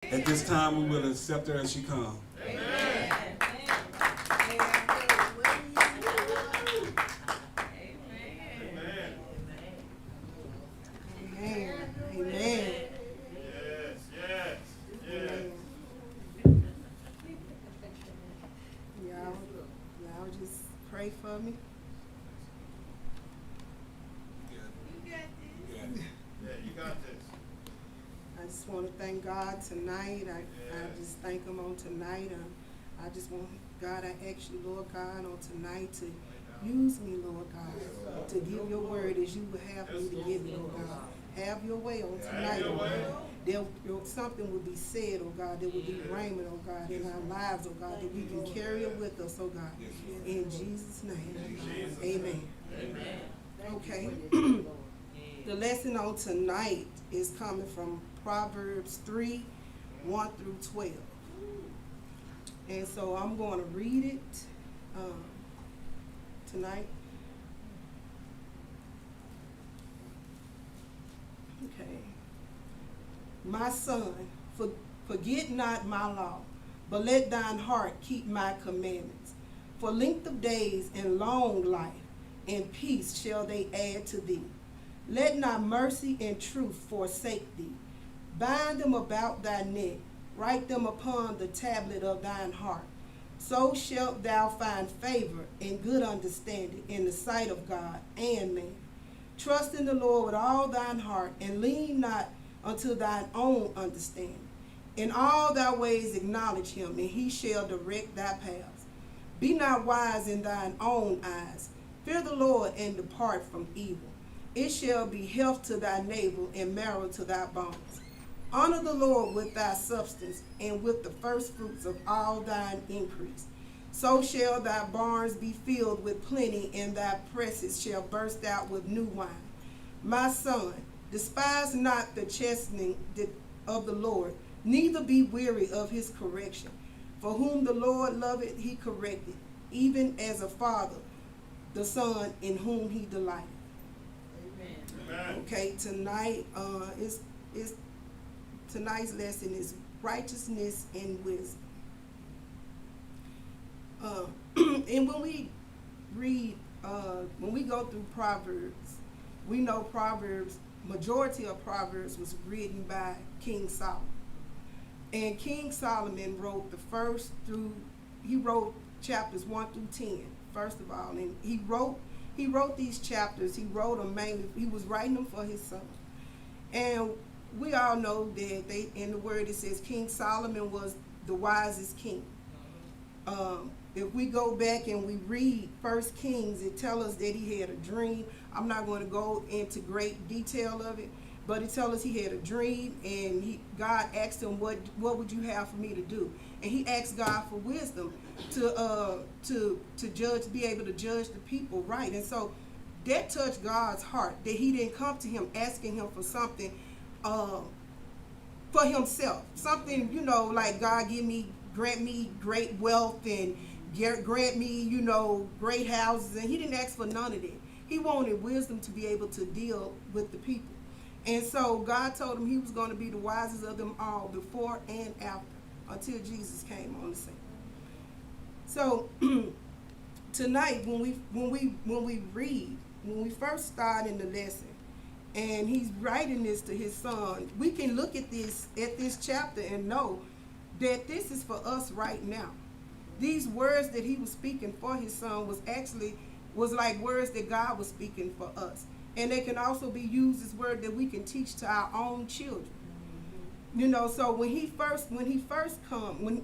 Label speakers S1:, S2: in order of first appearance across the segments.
S1: At this time, we will accept her as she comes.
S2: Amen. Amen.
S3: Yes, yes, yes.
S2: Y'all just pray for me.
S3: Yeah, you got this.
S2: I just want to thank God tonight. I just thank Him on tonight. I just want God, I ask you, Lord God, on tonight to use me, Lord God, to give your word as you would have me to give it, Lord God. Have your way on tonight, oh God. Something will be said, oh God, that will be raiment, oh God, in our lives, oh God, that we can carry it with us, oh God. In Jesus' name. Amen. Okay. The lesson on tonight is coming from Proverbs 3, 1 through 12. And so I'm going to read it tonight. Okay. My son, forget not my law, but let thine heart keep my commandments. For length of days and long life and peace shall they add to thee. Let not mercy and truth forsake thee. Bind them about thy neck, write them upon the tablet of thine heart. So shalt thou find favor and good understanding in the sight of God and man. Trust in the Lord with all thine heart, and lean not unto thine own understanding. In all thy ways acknowledge him, and he shall direct thy paths. Be not wise in thine own eyes. Fear the Lord and depart from evil. It shall be health to thy navel and marrow to thy bones. Honor the Lord with thy substance, and with the first fruits of all thine increase. So shall thy barns be filled with plenty, and thy presses shall burst out with new wine. My son, despise not the chastening of the Lord, neither be weary of his correction. For whom the Lord loveth, he corrected, even as a father, the son in whom he delighteth.
S3: Amen.
S2: Okay, tonight tonight's lesson is righteousness and wisdom. And when we read, when we go through Proverbs, we know majority of Proverbs was written by King Solomon. And King Solomon wrote he wrote chapters 1 through 10, first of all. And he wrote these chapters, he wrote them mainly, he was writing them for his son. And we all know that in the word it says King Solomon was the wisest king. If we go back and we read First Kings, it tells us that he had a dream. I'm not going to go into great detail of it, but it tells us he had a dream, and God asked him, what would you have for me to do? And he asked God for wisdom to judge, be able to judge the people right. And so that touched God's heart, that he didn't come to him asking him for something for himself. Something, like God grant me great wealth and grant me, great houses. And he didn't ask for none of that. He wanted wisdom to be able to deal with the people. And so God told him he was going to be the wisest of them all, before and after, until Jesus came on the scene. So tonight, when we first start in the lesson, and he's writing this to his son, we can look at this chapter and know that this is for us right now. These words that he was speaking for his son was like words that God was speaking for us. And they can also be used as words that we can teach to our own children. So when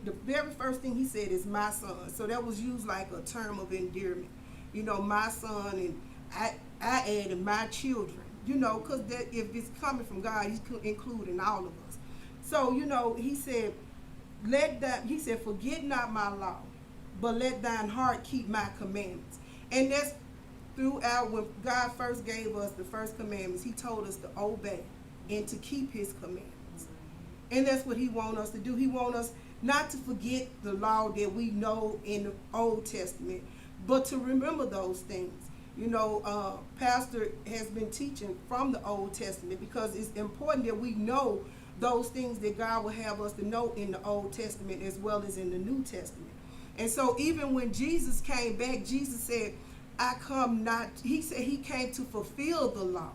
S2: the very first thing he said is my son. So that was used like a term of endearment. My son, and I added my children. Because if it's coming from God, he's including all of us. So, he said, forget not my law, but let thine heart keep my commandments. And that's throughout, when God first gave us the first commandments, he told us to obey and to keep his commandments. And that's what he wants us to do. He wants us not to forget the law that we know in the Old Testament, but to remember those things. Pastor has been teaching from the Old Testament, because it's important that we know those things that God will have us to know in the Old Testament as well as in the New Testament. And so even when Jesus came back, Jesus said, he said he came to fulfill the law.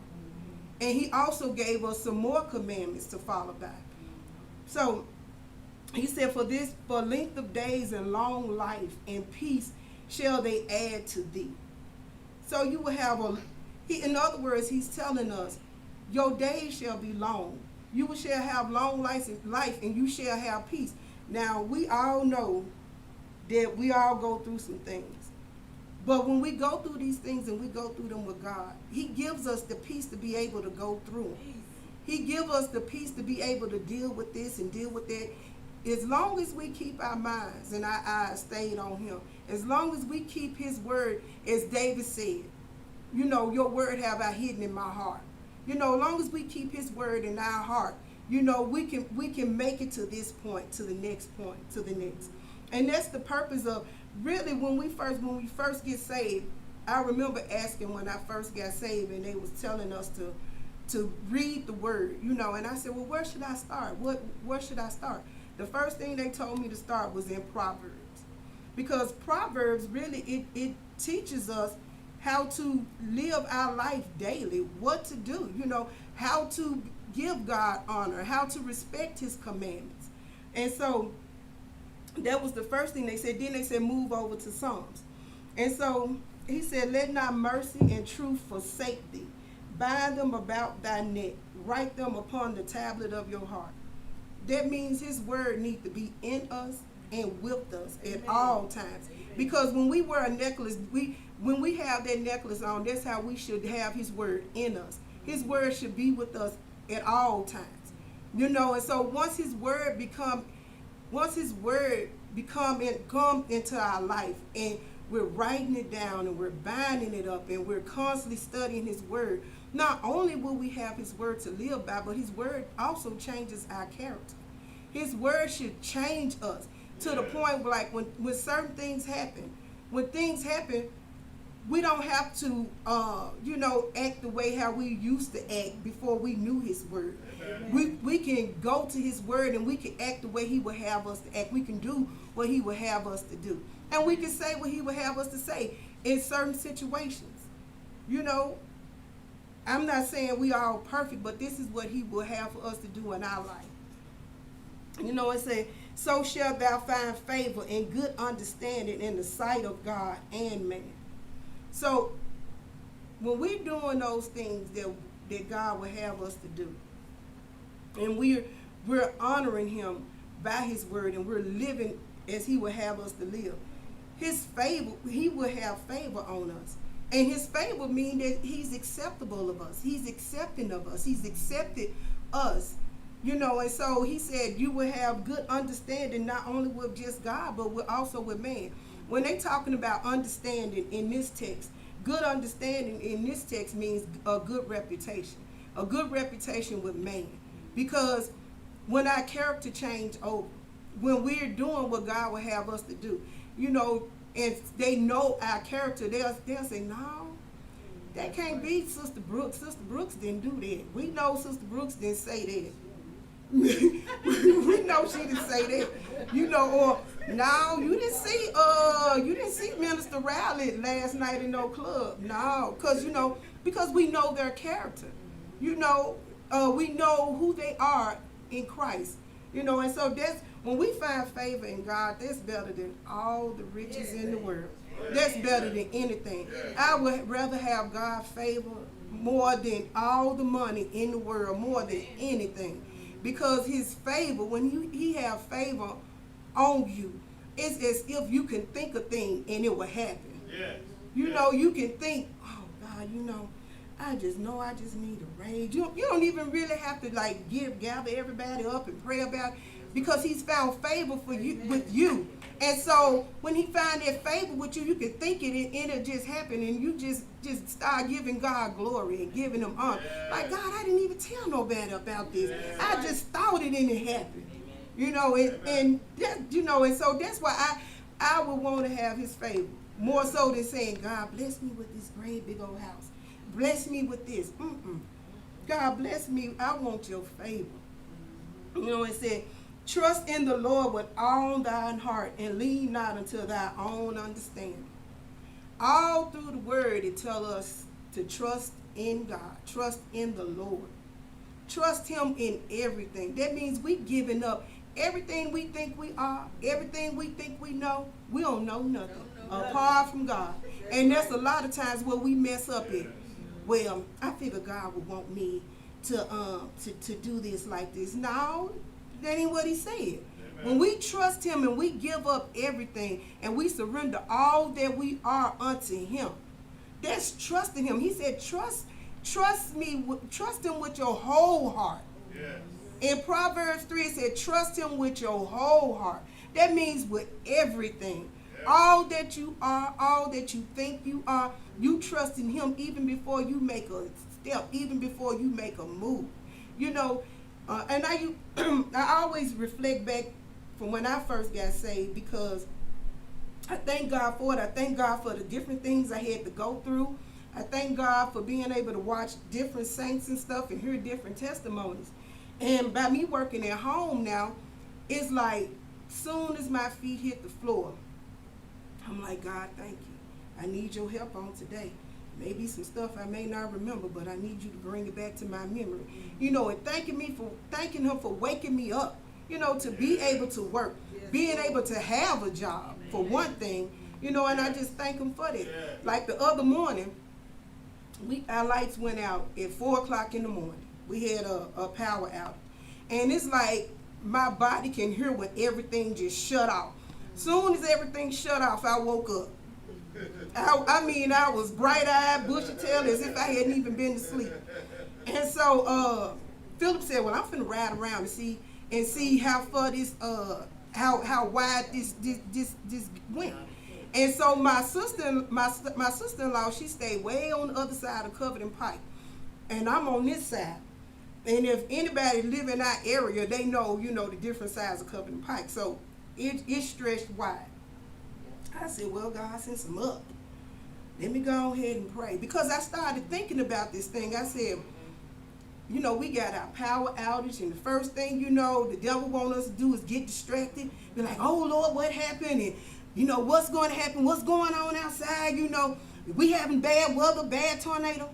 S2: And he also gave us some more commandments to follow by. So he said, for length of days and long life and peace shall they add to thee. So you will have in other words, he's telling us, your days shall be long. You shall have long life and you shall have peace. Now, we all know that we all go through some things. But when we go through these things and we go through them with God, he gives us the peace to be able to go through them. He gives us the peace to be able to deal with this and deal with that. As long as we keep our minds and our eyes stayed on him, as long as we keep his word, as David said, you know, your word have I hidden in my heart. You know, as long as we keep his word in our heart, you know, we can make it to this point, to the next point, to the next. And that's the purpose of, really, when we first get saved. I remember asking when I first got saved, and they was telling us to read the word, you know, and I said, well, where should I start? Where should I start? The first thing they told me to start was in Proverbs, because Proverbs really, it teaches us how to live our life daily, what to do, you know, how to give God honor, how to respect his commandments. And so that was the first thing they said. Then they said, move over to Psalms. And so he said, let not mercy and truth forsake thee. Bind them about thy neck. Write them upon the tablet of your heart. That means his word needs to be in us and with us at all times. Because when we wear a necklace, when we have that necklace on, that's how we should have his word in us. His word should be with us at all times. You know, and so once his word come into our life, and we're writing it down and we're binding it up and we're constantly studying his word, not only will we have his word to live by, but his word also changes our character. His word should change us to the point where, like, when certain things happen, we don't have to, act the way how we used to act before we knew his word. We can go to his word and we can act the way he would have us to act. We can do what he would have us to do. And we can say what he would have us to say in certain situations. You know, I'm not saying we are all perfect, but this is what he will have for us to do in our life. You know, it says, so shalt thou find favor and good understanding in the sight of God and man. So when we're doing those things that God will have us to do, and we're honoring him by his word, and we're living as he will have us to live, his favor, he will have favor on us. And his favor means that he's acceptable of us. He's accepting of us. He's accepted us. You know, and so he said you will have good understanding, not only with just God, but also with man. When they talking about understanding in this text, good understanding in this text means a good reputation with man. Because when our character change over, when we're doing what God will have us to do, you know, and they know our character, they'll say, no, that can't be Sister Brooks. Sister Brooks didn't do that. We know Sister Brooks didn't say that. We know she didn't say that. You know, or no, you didn't see Minister Rowley last night in no club. No, because we know their character. You know, we know who they are in Christ. You know, and so that's when we find favor in God, that's better than all the riches in the world. That's better than anything. I would rather have God's favor more than all the money in the world, more than anything. Because his favor, when he have favor on you, it's as if you can think a thing and it will happen. You know, you can think, oh God, you know I just need a raise. You don't even really have to like gather everybody up and pray about it, because he's found favor for you with you. And so when he find that favor with you, you can think it and it'll just happen, and you just start giving God glory and giving him honor. Like, God, I didn't even tell nobody about this. I just thought it and it happened. You know, and that, you know, and so that's why I would want to have his favor more so than saying, God, bless me with this great big old house. Bless me with this. God, bless me. I want your favor. You know, it said, trust in the Lord with all thine heart and lean not unto thy own understanding. All through the word, it tells us to trust in God, trust in the Lord. Trust him in everything. That means we giving up everything we think we are, everything we think we know. We don't know nothing apart from God. And that's a lot of times where we mess up it. Well, I figure God would want me to do this like this. No, that ain't what he said. Amen. When we trust him and we give up everything and we surrender all that we are unto him, that's trusting him. He said, trust me, trust him with your whole heart. Yes. In Proverbs 3, it said, trust him with your whole heart. That means with everything. Yes. All that you are, all that you think you are, you trust in him even before you make a step, even before you make a move. You know, and I always reflect back from when I first got saved, because I thank God for it. I thank God for the different things I had to go through. I thank God for being able to watch different saints and stuff and hear different testimonies. And by me working at home now, it's like soon as my feet hit the floor, I'm like, God, thank you. I need your help on today. Maybe some stuff I may not remember, but I need you to bring it back to my memory. You know, and thanking him for waking me up, you know, to be able to work, being able to have a job, for one thing, you know, and I just thank him for that. Like the other morning, our lights went out at 4 o'clock in the morning. We had a power outage. And it's like my body can hear when everything just shut off. Soon as everything shut off, I woke up. I was bright-eyed, bushy-tailed, as if I hadn't even been to sleep. And so Philip said, well, I'm finna ride around and see how far this, how wide this went. And so my sister-in-law, she stayed way on the other side of Covington Pike, and I'm on this side. And if anybody live in our area, they know, you know, the different sides of Covington Pike. So it stretched wide. I said, well, God, since I'm up, let me go ahead and pray. Because I started thinking about this thing. I said, you know, we got our power outage, and the first thing you know, the devil wants us to do is get distracted. Be like, oh, Lord, what happened? And, you know, what's going to happen? What's going on outside? You know, we having bad weather, bad tornado.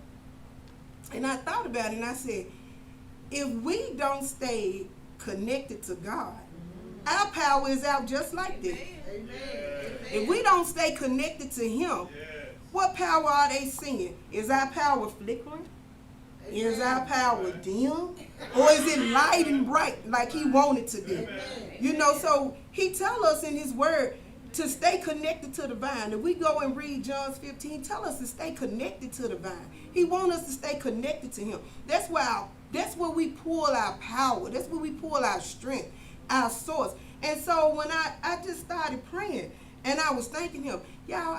S2: And I thought about it, and I said, if we don't stay connected to God, our power is out just like that. Amen. If we don't stay connected to him, what power are they seeing? Is our power flickering? Is our power dim? Or is it light and bright like he wanted to be? You know, so he tell us in his word to stay connected to the vine. If we go and read John 15, tell us to stay connected to the vine. He wants us to stay connected to him. That's where we pull our power. That's where we pull our strength, our source. And so when I just started praying, and I was thanking him, y'all,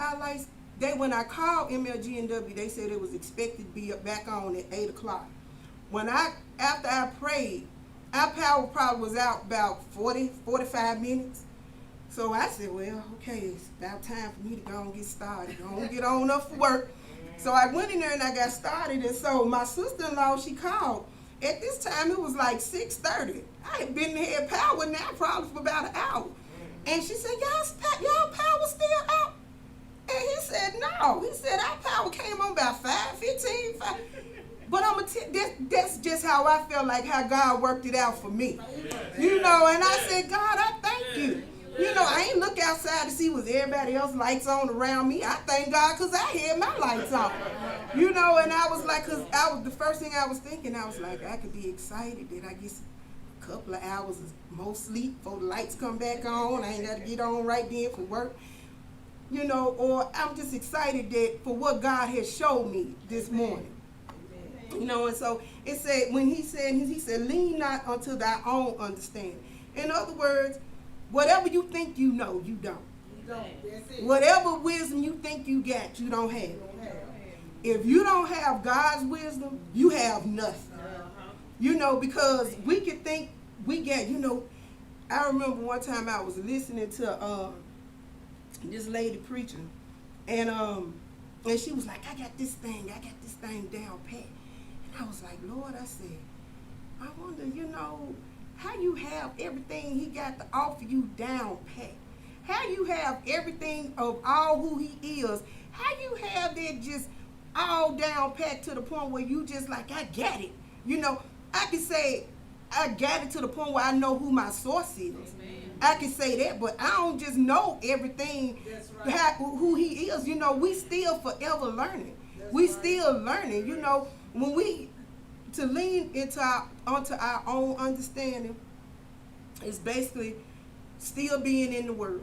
S2: when I called MLGNW, they said it was expected to be back on at 8 o'clock. After I prayed, our power probably was out about 45 minutes. So I said, well, okay, it's about time for me to go and get started. Go and get on up for work. So I went in there and I got started. And so my sister-in-law, she called. At this time, it was like 6:30. I had been had power now probably for about an hour. And she said, y'all power still out? And he said, no. He said, our power came on about 5:15. But that's just how I felt like how God worked it out for me. You know, and I said, God, I thank you. You know, I ain't look outside to see was everybody else lights on around me. I thank God because I had my lights on. You know, and I was like, the first thing I was thinking, I was like, I could be excited that I get a couple of hours of more sleep before the lights come back on. I ain't got to get on right then for work. You know, or I'm just excited that for what God has showed me this morning. You know, and so it said, when he said, lean not unto thy own understanding. In other words, whatever you think you know, you don't. Whatever wisdom you think you got, you don't have. If you don't have God's wisdom, you have nothing. You know, because we could think we get, you know, I remember one time I was listening to this lady preaching, and she was like, I got this thing down pat. And I was like, Lord, I said, I wonder, you know, How you have everything he got to offer you down pat? How you have everything of all who he is? How you have that just all down pat to the point where you just like, I got it. You know, I can say I got it to the point where I know who my source is.
S3: Amen.
S2: I can say that, but I don't just know everything,
S3: That's right.
S2: who he is. You know, we still forever learning.
S3: That's
S2: We
S3: right.
S2: still learning. You know, when we to lean onto our own understanding is basically still being in the world.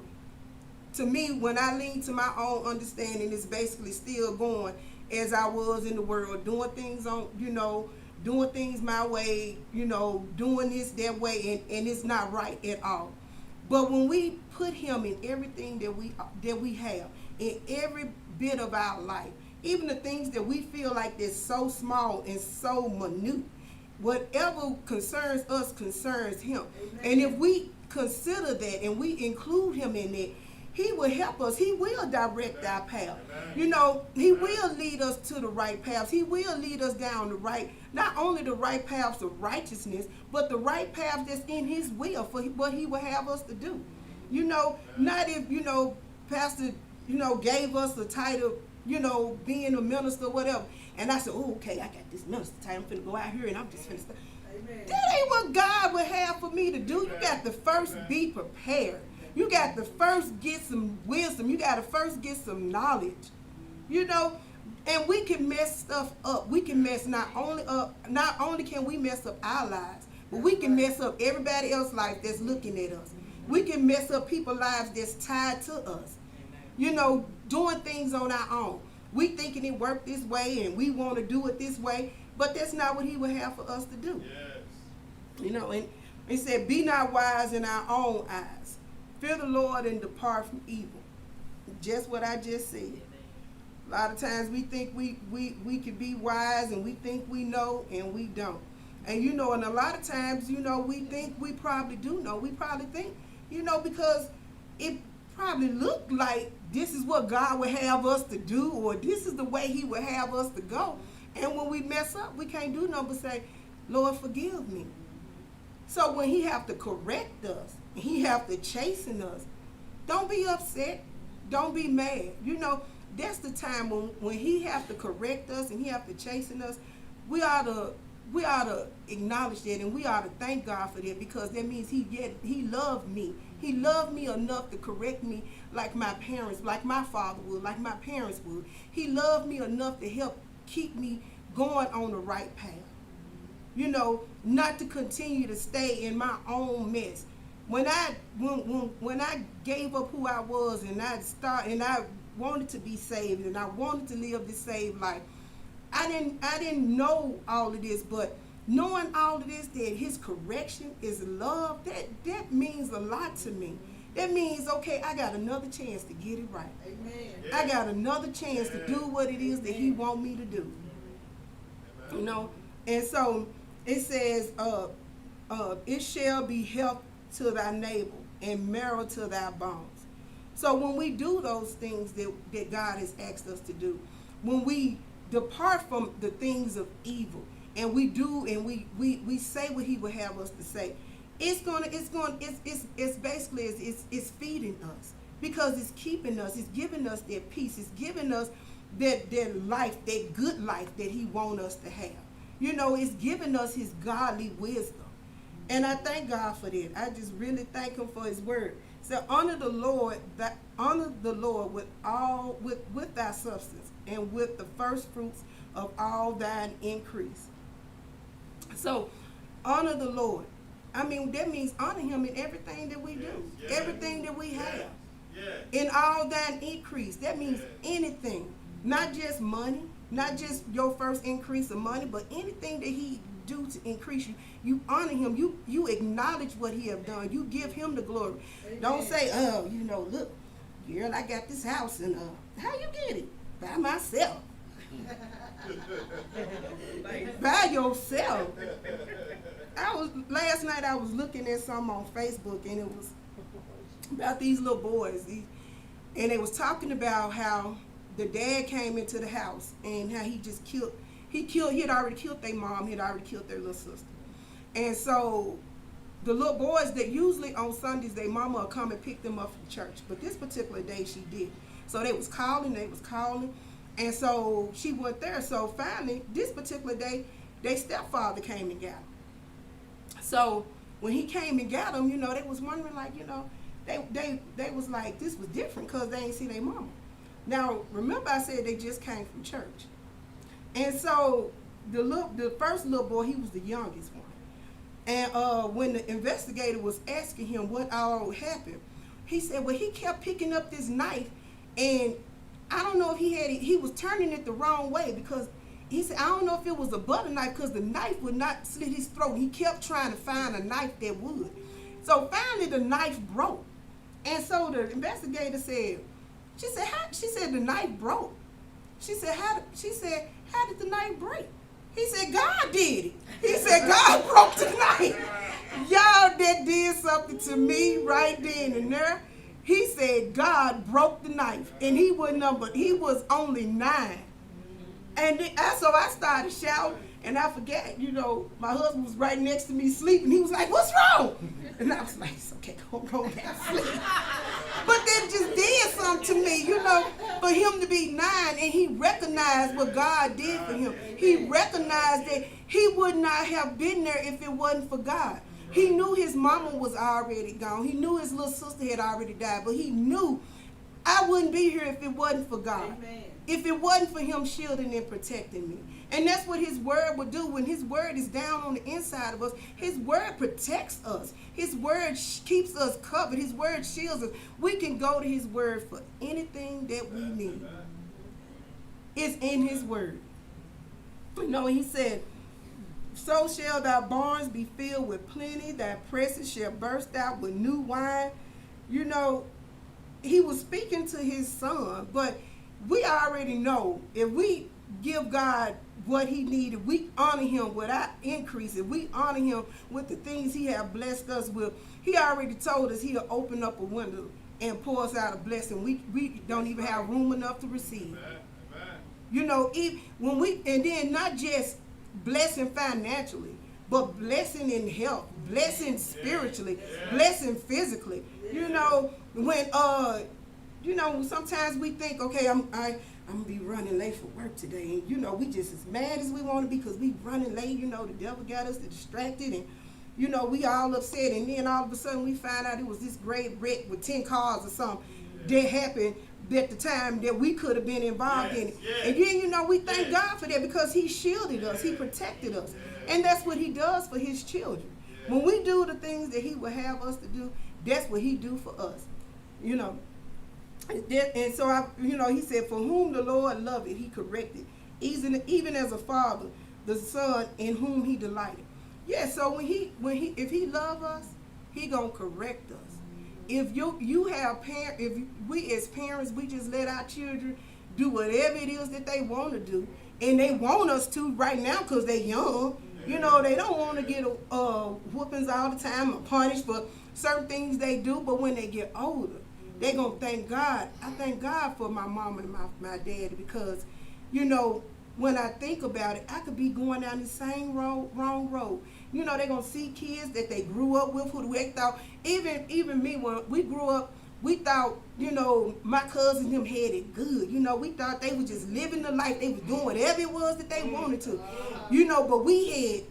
S2: To me, when I lean to my own understanding, it's basically still going as I was in the world, doing things doing things my way, doing this that way, and it's not right at all. But when we put him in everything that we have, in every bit of our life, even the things that we feel like they're so small and so minute, whatever concerns us concerns him.
S3: Amen.
S2: And if we consider that and we include him in it, he will help us. He will direct our path. He will lead us to the right paths. He will lead us down not only the right paths of righteousness, but the right paths that's in his will for what he will have us to do. Not if, Pastor, gave us the title, being a minister or whatever. And I said, oh, okay, I got this minister title. I'm finna go out here and I'm just finna start.
S3: Amen.
S2: That ain't what God would have for me to do. You got to first be prepared. You got to first get some wisdom. You got to first get some knowledge. And we can mess stuff up. We can mess not only can we mess up our lives, but we can mess up everybody else's life that's looking at us. We can mess up people's lives that's tied to us. Doing things on our own. We thinking it worked this way and we want to do it this way, but that's not what he would have for us to do.
S3: Yes.
S2: And he said, be not wise in our own eyes. Fear the Lord and depart from evil. Just what I just said. A lot of times we think we can be wise and we think we know and we don't. And and a lot of times, we think we probably do know. We probably think, because it probably looked like this is what God would have us to do, or this is the way he would have us to go. And when we mess up, we can't do nothing but say, Lord, forgive me. So when he have to correct us, he have to chasten us, don't be upset. Don't be mad. That's the time when he have to correct us and he have to chasten us. We ought to acknowledge that, and we ought to thank God for that, because that means he loved me. He loved me enough to correct me like my parents, like my father would, like my parents would. He loved me enough to help keep me going on the right path. Not to continue to stay in my own mess. When I gave up who I was and I wanted to be saved and I wanted to live this saved life, I didn't know all of this, but knowing all of this, that his correction is love, that means a lot to me. That means, okay, I got another chance to get it right.
S3: Amen.
S2: I got another chance to do what it is that he want me to do. And so it says, it shall be health to thy navel and marrow to thy bones. So when we do those things that God has asked us to do, when we depart from the things of evil and we do and we say what he would have us to say, it's basically it's feeding us, because it's keeping us, it's giving us that peace, it's giving us that life, that good life that he wants us to have. It's giving us his godly wisdom. And I thank God for that. I just really thank him for his word. So honor the Lord with thy substance and with the first fruits of all thine increase. So honor the Lord. That means honor him in everything that we do,
S3: Yes.
S2: everything that we have.
S3: Yes.
S2: In all thine increase. That means anything, not just money, not just your first increase of money, but anything that he do to increase you. You honor him. You acknowledge what he have done. You give him the glory.
S3: Amen.
S2: Don't say, look, girl, I got this house, and how you get it? By myself. By yourself. Last night I was looking at something on Facebook, and it was about these little boys. And they was talking about how the dad came into the house and how he had already killed their mom, he had already killed their little sister. And so the little boys that usually on Sundays, their mama will come and pick them up from church. But this particular day she did. So they was calling. And so she went there. So finally, this particular day, their stepfather came and got them. So when he came and got them, they was wondering, like, they was like, this was different because they ain't see their mama. Now, remember I said they just came from church. And so the first little boy, he was the youngest one. And when the investigator was asking him what all happened, he said, well, he kept picking up this knife, and I don't know if he was turning it the wrong way, because he said, I don't know if it was a butter knife, because the knife would not slit his throat. He kept trying to find a knife that would. So finally the knife broke. And so the investigator said, she said the knife broke. She said, how did the knife break? He said, God did it. He said, God broke the knife. Y'all, that did something to me right then and there. He said, God broke the knife. And he was only 9. And so I started shouting, and I forgot, my husband was right next to me sleeping. He was like, what's wrong? And I was like, it's okay, go back to sleep. But that just did something to me, for him to be 9, and he recognized what God did for him. He recognized that he would not have been there if it wasn't for God. He knew his mama was already gone. He knew his little sister had already died, but he knew I wouldn't be here if it wasn't for God.
S3: Amen.
S2: If it wasn't for him shielding and protecting me. And that's what his word would do. When his word is down on the inside of us, his word protects us. His word keeps us covered. His word shields us. We can go to his word for anything that we need. It's in his word. He said, so shall thy barns be filled with plenty, thy presses shall burst out with new wine. He was speaking to his son, but we already know if we give God what he needed, we honor him without increasing. We honor him with the things he has blessed us with. He already told us he'll open up a window and pour us out a blessing. We don't even have room enough to receive. And then not just blessing financially, but blessing in health, blessing spiritually, blessing physically. When sometimes we think, okay, I'm gonna be running late for work today, and we just as mad as we want to be because we running late. The devil got us distracted, and we all upset, and then all of a sudden we find out it was this great wreck with 10 cars or something that happened at the time that we could have been involved in it. And then we thank God for that because he shielded us, he protected us, and that's what he does for his children. When we do the things that he would have us to do, that's what he do for us. And so he said, for whom the Lord loveth, he corrected, even as a father, the son in whom he delighted. Yeah, so if he love us, he gonna correct us. If if we as parents, we just let our children do whatever it is that they want to do, and they want us to right now because they young. They don't want to get whoopings all the time or punished for certain things they do, but when they get older, they're going to thank God. I thank God for my mom and my daddy because, when I think about it, I could be going down the same wrong road. They're going to see kids that they grew up with who they thought, even me, when we grew up, we thought, my cousins them had it good. We thought they were just living the life. They was doing whatever it was that they wanted to. But we had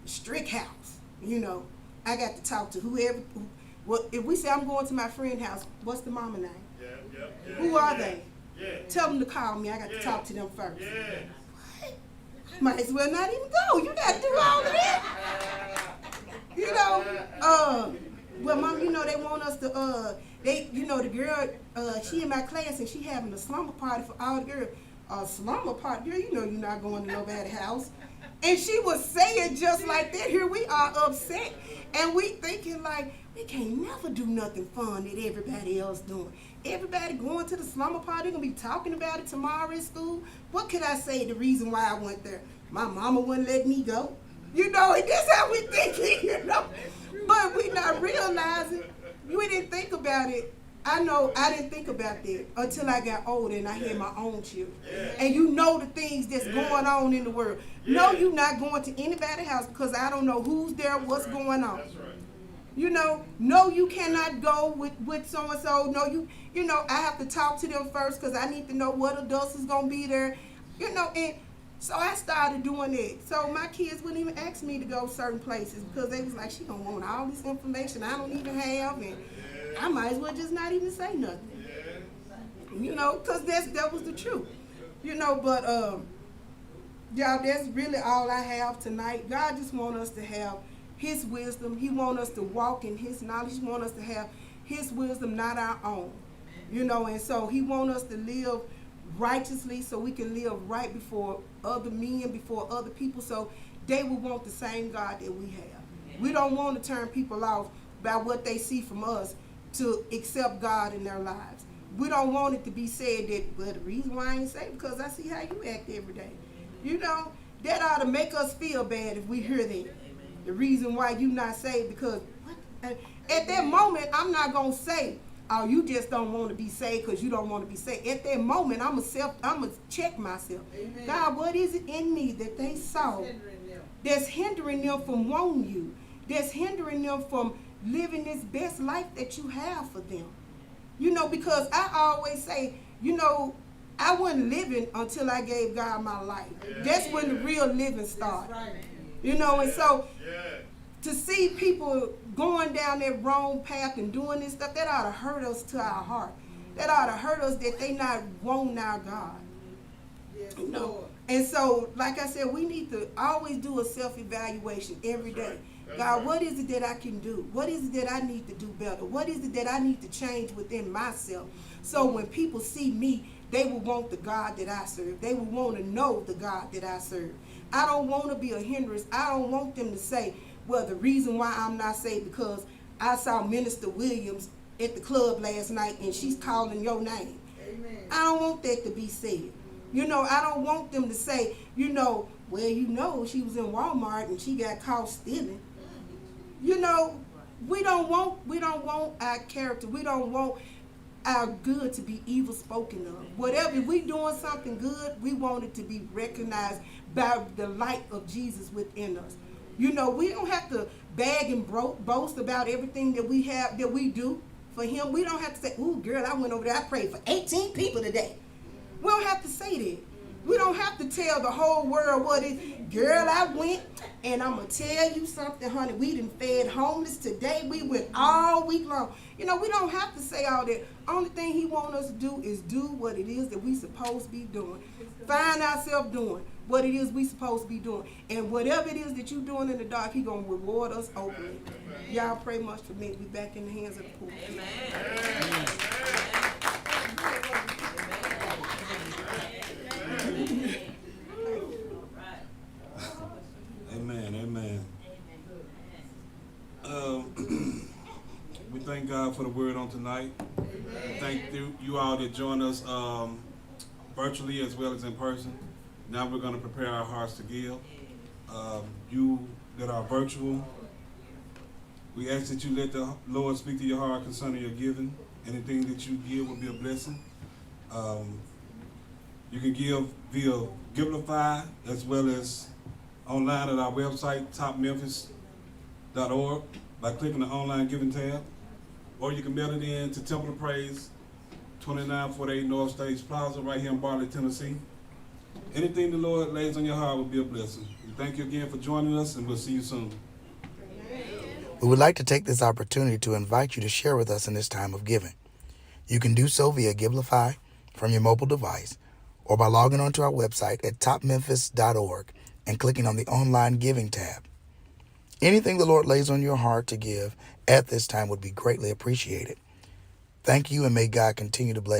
S2: strict house. I got to talk to whoever. Well, if we say I'm going to my friend's house, what's the mama name? Who are they? Tell them to call me. I got to talk to them first. What? Might as well not even go. You got to do all of that. Well, Mom, they want us to, the girl, she in my class and she having a slumber party for all the girls. A slumber party? Girl, you're not going to nobody's house. And she was saying just like that. Here we are upset. And we thinking like, we can't never do nothing fun that everybody else doing. Everybody going to the slumber party, going to be talking about it tomorrow in school. What could I say the reason why I went there? My mama wouldn't let me go. And that's how we thinking, But we not realizing, we didn't think about it. I know I didn't think about that until I got older and I had my own children. And the things that's going on in the world. No, you're not going to anybody's house because I don't know who's there, what's going on.
S3: That's right.
S2: No, you cannot go with so-and-so. No, I have to talk to them first because I need to know what adults is going to be there. And so I started doing it. So my kids wouldn't even ask me to go certain places because they was like, she don't want all this information I don't even have, and I might as well just not even say nothing. Because that was the truth. But y'all, that's really all I have tonight. God just want us to have his wisdom. He want us to walk in his knowledge. He want us to have his wisdom, not our own. And so he want us to live righteously so we can live right before other men, before other people, so they will want the same God that we have. We don't want to turn people off by what they see from us to accept God in their lives. We don't want it to be said that, well, the reason why I ain't saved because I see how you act every day. That ought to make us feel bad if we hear that. The reason why you not saved because at that moment, I'm not going to say, oh, you just don't want to be saved because you don't want to be saved. At that moment, I'm going to check myself. Amen. God, what is it in me that they saw that's hindering them from wanting you, that's hindering them from living this best life that you have for them? Because I always say, I wasn't living until I gave God my life. Yeah. That's when the real living started. Right. And so to see people going down that wrong path and doing this stuff, that ought to hurt us to our heart. That ought to hurt us that they not wanting our God. Yes, And so, like I said, we need to always do a self-evaluation every day. God, what is it that I can do? What is it that I need to do better? What is it that I need to change within myself? So when people see me, they will want the God that I serve. They will want to know the God that I serve. I don't want to be a hindrance. I don't want them to say, well, the reason why I'm not saved because I saw Minister Williams at the club last night and she's calling your name. Amen. I don't want that to be said. I don't want them to say, well, she was in Walmart and she got caught stealing. We don't want our character. We don't want our good to be evil spoken of. Whatever, if we doing something good, we want it to be recognized by the light of Jesus within us. We don't have to bag and boast about everything that we have, that we do for him. We don't have to say, ooh, girl, I went over there, I prayed for 18 people today. We don't have to say that. We don't have to tell the whole world what it is. Girl, I went, and I'm going to tell you something, honey. We done fed homeless today. We went all week long. We don't have to say all that. Only thing he wants us to do is do what it is that we supposed to be doing. Find ourselves doing what it is we supposed to be doing. And whatever it is that you're doing in the dark, he going to reward us openly. Y'all pray much for me. We back in the hands of the poor.
S1: Amen. We thank God for the word on tonight. Thank you all that joined us virtually as well as in person. Now we're going to prepare our hearts to give. You that are virtual, we ask that you let the Lord speak to your heart concerning your giving. Anything that you give will be a blessing. You can give via Givelify as well as online at our website, topmemphis.org, by clicking the online giving tab. Or you can mail it in to Temple of Praise, 2948 North Stage Plaza, right here in Bartlett, Tennessee. Anything the Lord lays on your heart will be a blessing. We thank you again for joining us, and we'll see you soon.
S4: We would like to take this opportunity to invite you to share with us in this time of giving. You can do so via Givelify from your mobile device or by logging onto our website at topmemphis.org and clicking on the online giving tab. Anything the Lord lays on your heart to give at this time would be greatly appreciated. Thank you, and may God continue to bless you.